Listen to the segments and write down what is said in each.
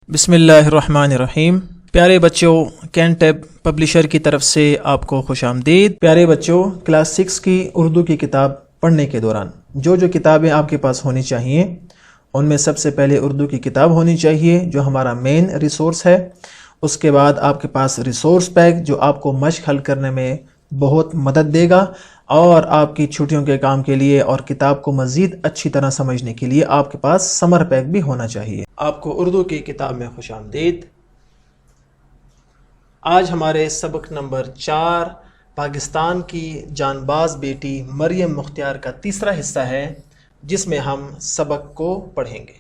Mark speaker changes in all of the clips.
Speaker 1: بسم اللہ الرحمن الرحیم۔ پیارے بچوں، کینٹیب پبلشر کی طرف سے آپ کو خوش آمدید۔ پیارے بچوں، کلاس 6 کی اردو کی کتاب پڑھنے کے دوران جو کتابیں آپ کے پاس ہونی چاہیے ان میں سب سے پہلے اردو کی کتاب ہونی چاہیے جو ہمارا مین ریسورس ہے۔ اس کے بعد آپ کے پاس ریسورس پیک جو آپ کو مشق حل کرنے میں بہت مدد دے گا، اور آپ کی چھٹیوں کے کام کے لیے اور کتاب کو مزید اچھی طرح سمجھنے کے لیے آپ کے پاس سمر پیک بھی ہونا چاہیے۔ آپ کو اردو کی کتاب میں خوش آمدید۔ آج ہمارے سبق نمبر 4 پاکستان کی جان باز بیٹی مریم مختار کا تیسرا حصہ ہے، جس میں ہم سبق کو پڑھیں گے۔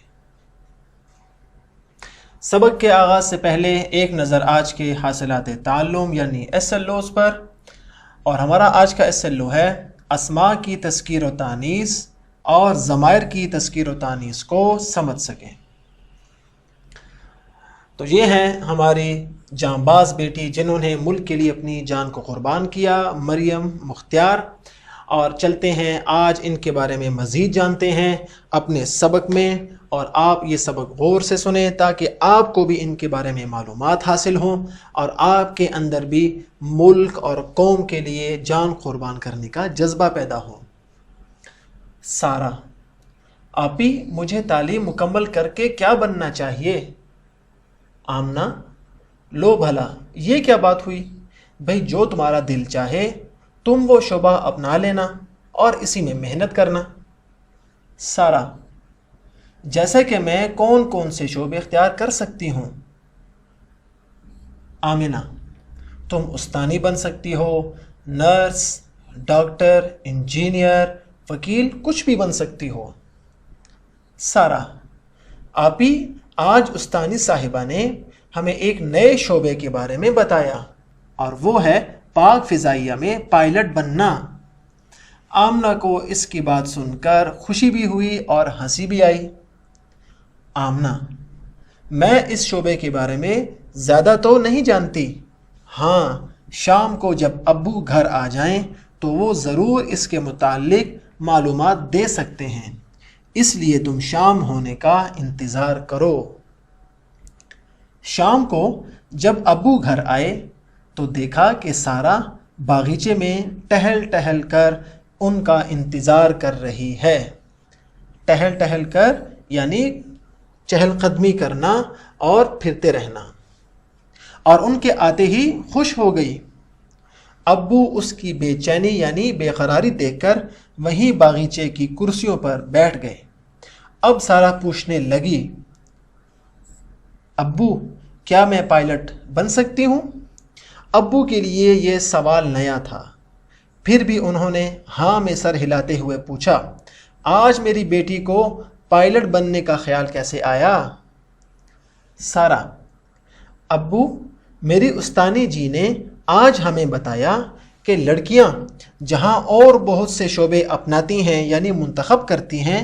Speaker 1: سبق کے آغاز سے پہلے ایک نظر آج کے حاصلات تعلم یعنی SLOs پر، اور ہمارا آج کا SLO ہے اسماء کی تذکیر و تانیث اور ضمائر کی تذکیر و تانیث کو سمجھ سکیں۔ تو یہ ہیں ہماری جانباز بیٹی جنہوں نے ملک کے لیے اپنی جان کو قربان کیا، مریم مختار، اور چلتے ہیں آج ان کے بارے میں مزید جانتے ہیں اپنے سبق میں، اور آپ یہ سبق غور سے سنیں تاکہ آپ کو بھی ان کے بارے میں معلومات حاصل ہوں اور آپ کے اندر بھی ملک اور قوم کے لیے جان قربان کرنے کا جذبہ پیدا ہو۔ سارہ: آپی، مجھے تعلیم مکمل کر کے کیا بننا چاہیے؟ آمنہ: لو بھلا، یہ کیا بات ہوئی؟ بھئی جو تمہارا دل چاہے تم وہ شعبہ اپنا لینا اور اسی میں محنت کرنا۔ سارہ: جیسا کہ میں کون کون سے شعبے اختیار کر سکتی ہوں؟ آمنہ: تم استانی بن سکتی ہو، نرس، ڈاکٹر، انجینئر، وکیل، کچھ بھی بن سکتی ہو۔ سارہ: آپی، آج استانی صاحبہ نے ہمیں ایک نئے شعبے کے بارے میں بتایا، اور وہ ہے پاک فضائیہ میں پائلٹ بننا۔ آمنہ کو اس کی بات سن کر خوشی بھی ہوئی اور ہنسی بھی آئی۔ آمنہ: میں اس شعبے کے بارے میں زیادہ تو نہیں جانتی، ہاں شام کو جب ابو گھر آ جائیں تو وہ ضرور اس کے متعلق معلومات دے سکتے ہیں، اس لیے تم شام ہونے کا انتظار کرو۔ شام کو جب ابو گھر آئے تو دیکھا کہ سارہ باغیچے میں ٹہل ٹہل کر ان کا انتظار کر رہی ہے۔ ٹہل ٹہل کر یعنی چہل قدمی کرنا اور پھرتے رہنا، اور ان کے آتے ہی خوش ہو گئی۔ ابو اس کی بے چینی یعنی بے قراری دیکھ کر وہیں باغیچے کی کرسیوں پر بیٹھ گئے۔ اب سارہ پوچھنے لگی، ابو، کیا میں پائلٹ بن سکتی ہوں؟ ابو کے لیے یہ سوال نیا تھا، پھر بھی انہوں نے ہاں میں سر ہلاتے ہوئے پوچھا، آج میری بیٹی کو پائلٹ بننے کا خیال کیسے آیا؟ سارہ: ابو، میری استانی جی نے آج ہمیں بتایا کہ لڑکیاں جہاں اور بہت سے شعبے اپناتی ہیں یعنی منتخب کرتی ہیں،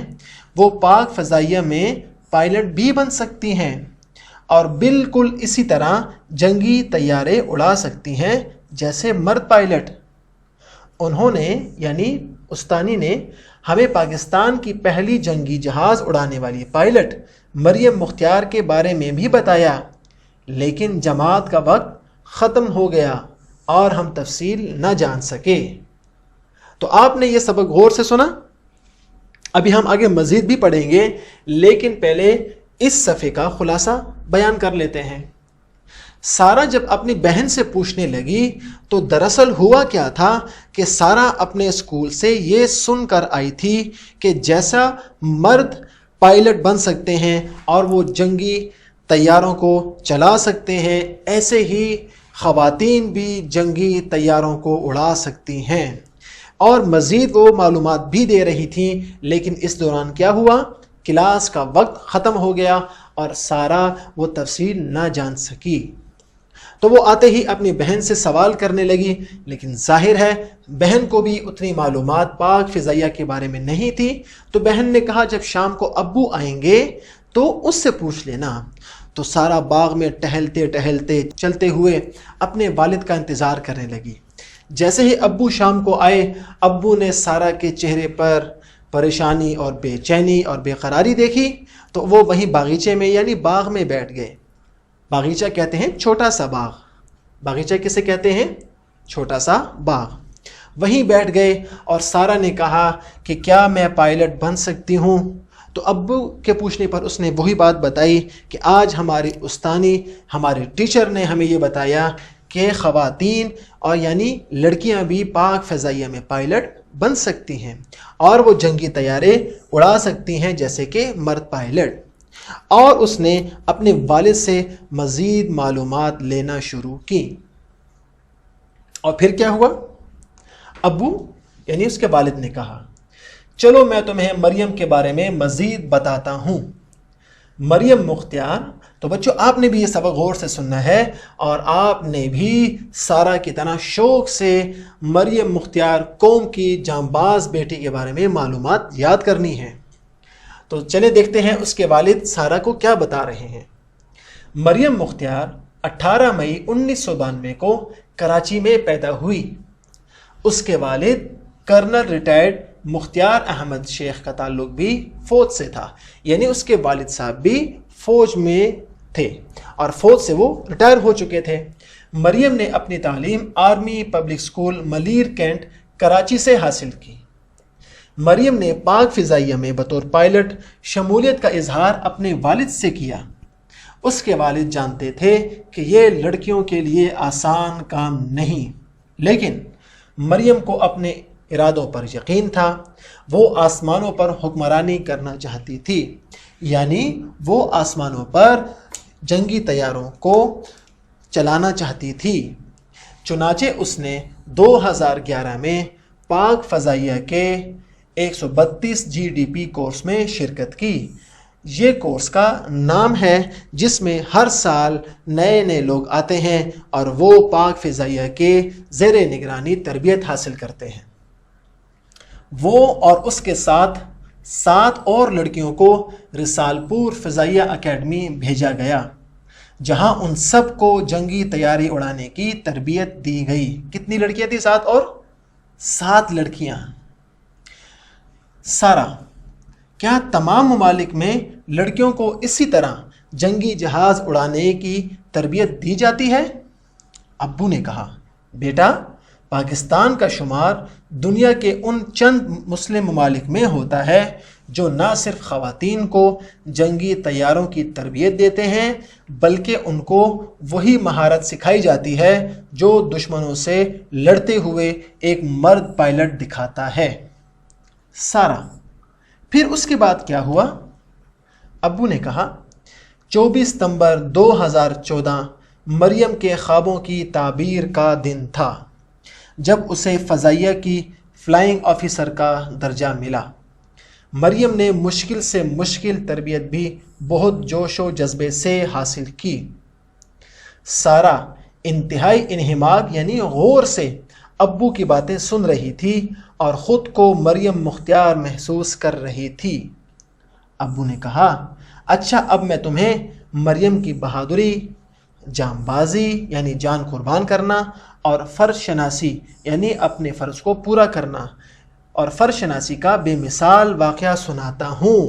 Speaker 1: وہ پاک فضائیہ میں پائلٹ بھی بن سکتی ہیں، اور بالکل اسی طرح جنگی طیارے اڑا سکتی ہیں جیسے مرد پائلٹ۔ انہوں نے یعنی استانی نے ہمیں پاکستان کی پہلی جنگی جہاز اڑانے والی پائلٹ مریم مختار کے بارے میں بھی بتایا، لیکن جماعت کا وقت ختم ہو گیا اور ہم تفصیل نہ جان سکے۔ تو آپ نے یہ سبق غور سے سنا، ابھی ہم آگے مزید بھی پڑھیں گے، لیکن پہلے اس صفحے کا خلاصہ بیان کر لیتے ہیں۔ سارہ جب اپنی بہن سے پوچھنے لگی تو دراصل ہوا کیا تھا کہ سارہ اپنے اسکول سے یہ سن کر آئی تھی کہ جیسا مرد پائلٹ بن سکتے ہیں اور وہ جنگی طیاروں کو چلا سکتے ہیں، ایسے ہی خواتین بھی جنگی طیاروں کو اڑا سکتی ہیں، اور مزید وہ معلومات بھی دے رہی تھیں۔ لیکن اس دوران کیا ہوا؟ کلاس کا وقت ختم ہو گیا اور سارہ وہ تفصیل نہ جان سکی۔ تو وہ آتے ہی اپنی بہن سے سوال کرنے لگی، لیکن ظاہر ہے بہن کو بھی اتنی معلومات پاک فضائیہ کے بارے میں نہیں تھی، تو بہن نے کہا جب شام کو ابو آئیں گے تو اس سے پوچھ لینا۔ تو سارہ باغ میں ٹہلتے ٹہلتے چلتے ہوئے اپنے والد کا انتظار کرنے لگی۔ جیسے ہی ابو شام کو آئے، ابو نے سارہ کے چہرے پر پریشانی اور بے چینی اور بے قراری دیکھی تو وہ وہیں باغیچے میں یعنی باغ میں بیٹھ گئے باغیچہ کہتے ہیں چھوٹا سا باغ. باغیچہ کسے کہتے ہیں؟ چھوٹا سا باغ. وہیں بیٹھ گئے اور سارا نے کہا کہ کیا میں پائلٹ بن سکتی ہوں؟ تو ابو کے پوچھنے پر اس نے وہی بات بتائی کہ آج ہماری استانی، ہمارے ٹیچر نے ہمیں یہ بتایا کہ خواتین اور یعنی لڑکیاں بھی پاک فضائیہ میں پائلٹ بن سکتی ہیں اور وہ جنگی طیارے اڑا سکتی ہیں جیسے کہ مرد پائلٹ. اور اس نے اپنے والد سے مزید معلومات لینا شروع کی. اور پھر کیا ہوا؟ ابو یعنی اس کے والد نے کہا چلو میں تمہیں مریم کے بارے میں مزید بتاتا ہوں. مریم مختار، تو بچوں آپ نے بھی یہ سبق غور سے سننا ہے اور آپ نے بھی سارا کی طرح شوق سے مریم مختار قوم کی جانباز بیٹی کے بارے میں معلومات یاد کرنی ہے. تو چلے دیکھتے ہیں اس کے والد سارا کو کیا بتا رہے ہیں. مریم مختار 18 مئی 1992 کو کراچی میں پیدا ہوئی. اس کے والد کرنل ریٹائرڈ مختار احمد شیخ کا تعلق بھی فوج سے تھا، یعنی اس کے والد صاحب بھی فوج میں تھے اور فوج سے وہ ریٹائر ہو چکے تھے. مریم نے اپنی تعلیم army public school Malir Cantt Karachi سے حاصل کی. مریم نے پاک فضائیہ میں بطور پائلٹ شمولیت کا اظہار اپنے والد سے کیا. اس کے والد جانتے تھے کہ یہ لڑکیوں کے لیے آسان کام نہیں، لیکن مریم کو اپنے ارادوں پر یقین تھا. وہ آسمانوں پر حکمرانی کرنا چاہتی تھی، یعنی وہ آسمانوں پر جنگی طیاروں کو چلانا چاہتی تھی. چنانچہ اس نے 2011 میں پاک فضائیہ کے 132 GDP کورس میں شرکت کی. یہ کورس کا نام ہے جس میں ہر سال نئے نئے لوگ آتے ہیں اور وہ پاک فضائیہ کے زیر نگرانی تربیت حاصل کرتے ہیں. وہ اور اس کے ساتھ 7 اور لڑکیوں کو رسالپور فضائیہ اکیڈمی بھیجا گیا، جہاں ان سب کو جنگی طیارے اڑانے کی تربیت دی گئی. کتنی لڑکیاں تھیں؟ 7 اور 7 لڑکیاں. سارا، کیا تمام ممالک میں لڑکیوں کو اسی طرح جنگی جہاز اڑانے کی تربیت دی جاتی ہے؟ ابو نے کہا بیٹا، پاکستان کا شمار دنیا کے ان چند مسلم ممالک میں ہوتا ہے جو نہ صرف خواتین کو جنگی طیاروں کی تربیت دیتے ہیں بلکہ ان کو وہی مہارت سکھائی جاتی ہے جو دشمنوں سے لڑتے ہوئے ایک مرد پائلٹ دکھاتا ہے. سارا، پھر اس کے بعد کیا ہوا؟ ابو نے کہا 24 ستمبر 2014 مریم کے خوابوں کی تعبیر کا دن تھا جب اسے فضائیہ کی فلائنگ آفیسر کا درجہ ملا. مریم نے مشکل سے مشکل تربیت بھی بہت جوش و جذبے سے حاصل کی. سارا انتہائی انہماک یعنی غور سے ابو کی باتیں سن رہی تھی اور خود کو مریم مختار محسوس کر رہی تھی. ابو نے کہا اچھا، اب میں تمہیں مریم کی بہادری، جان بازی یعنی جان قربان کرنا اور فرض شناسی یعنی اپنے فرض کو پورا کرنا اور فرض شناسی کا بے مثال واقعہ سناتا ہوں.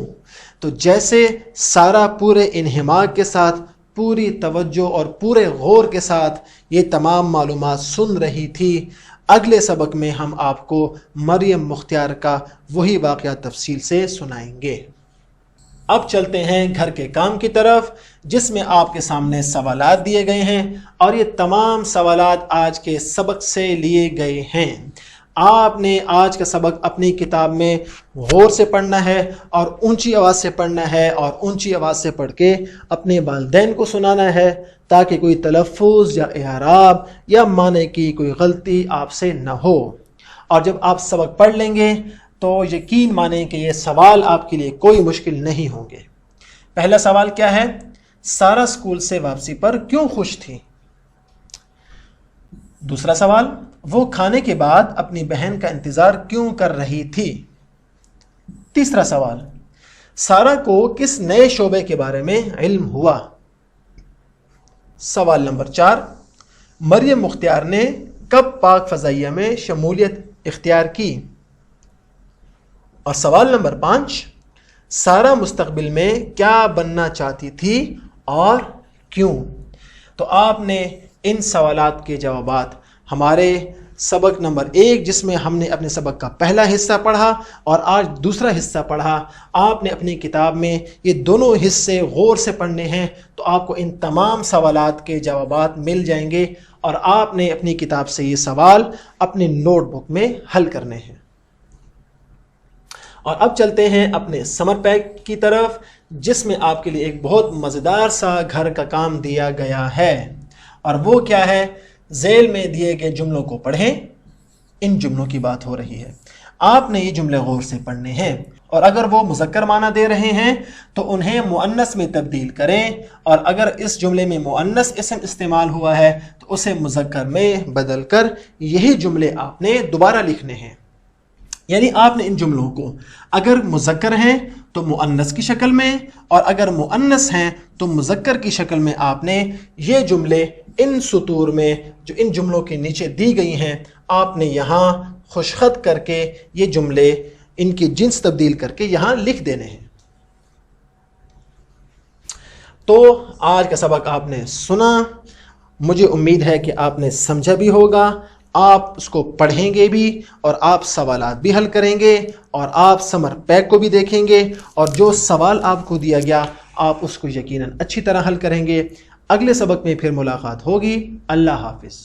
Speaker 1: تو جیسے سارا پورے انہماک کے ساتھ، پوری توجہ اور پورے غور کے ساتھ یہ تمام معلومات سن رہی تھی، اگلے سبق میں ہم آپ کو مریم مختار کا وہی واقعہ تفصیل سے سنائیں گے. اب چلتے ہیں گھر کے کام کی طرف، جس میں آپ کے سامنے سوالات دیے گئے ہیں اور یہ تمام سوالات آج کے سبق سے لیے گئے ہیں. آپ نے آج کا سبق اپنی کتاب میں غور سے پڑھنا ہے اور اونچی آواز سے پڑھنا ہے اور اونچی آواز سے پڑھ کے اپنے والدین کو سنانا ہے تاکہ کوئی تلفظ یا اعراب یا معنی کی کوئی غلطی آپ سے نہ ہو. اور جب آپ سبق پڑھ لیں گے تو یقین مانیں کہ یہ سوال آپ کے لیے کوئی مشکل نہیں ہوں گے. پہلا سوال کیا ہے؟ سارا اسکول سے واپسی پر کیوں خوش تھی؟ دوسرا سوال، وہ کھانے کے بعد اپنی بہن کا انتظار کیوں کر رہی تھی؟ تیسرا سوال، سارا کو کس نئے شعبے کے بارے میں علم ہوا؟ سوال نمبر 4، مریم مختار نے کب پاک فضائیہ میں شمولیت اختیار کی؟ اور سوال نمبر 5، سارا مستقبل میں کیا بننا چاہتی تھی اور کیوں؟ تو آپ نے ان سوالات کے جوابات ہمارے سبق نمبر 1 جس میں ہم نے اپنے سبق کا پہلا حصہ پڑھا اور آج دوسرا حصہ پڑھا، آپ نے اپنی کتاب میں یہ دونوں حصے غور سے پڑھنے ہیں، تو آپ کو ان تمام سوالات کے جوابات مل جائیں گے اور آپ نے اپنی کتاب سے یہ سوال اپنی نوٹ بک میں حل کرنے ہیں۔ اور اب چلتے ہیں اپنے سمر پیک کی طرف، جس میں آپ کے لیے ایک بہت مزیدار سا گھر کا کام دیا گیا ہے، اور وہ کیا ہے؟ ذیل میں دیے گئے جملوں کو پڑھیں۔ ان جملوں کی بات ہو رہی ہے، آپ نے یہ جملے غور سے پڑھنے ہیں، اور اگر وہ مذکر معنی دے رہے ہیں تو انہیں مؤنث میں تبدیل کریں، اور اگر اس جملے میں مؤنث اسم استعمال ہوا ہے تو اسے مذکر میں بدل کر یہی جملے آپ نے دوبارہ لکھنے ہیں۔ یعنی آپ نے ان جملوں کو اگر مذکر ہیں تو مؤنث کی شکل میں، اور اگر مؤنث ہیں تو مذکر کی شکل میں آپ نے یہ جملے ان سطور میں جو ان جملوں کے نیچے دی گئی ہیں، آپ نے یہاں خوشخط کر کے یہ جملے ان کی جنس تبدیل کر کے یہاں لکھ دینے ہیں۔ تو آج کا سبق آپ نے سنا، مجھے امید ہے کہ آپ نے سمجھا بھی ہوگا، آپ اس کو پڑھیں گے بھی، اور آپ سوالات بھی حل کریں گے، اور آپ سمر پیک کو بھی دیکھیں گے، اور جو سوال آپ کو دیا گیا آپ اس کو یقیناً اچھی طرح حل کریں گے۔ اگلے سبق میں پھر ملاقات ہوگی۔ اللہ حافظ۔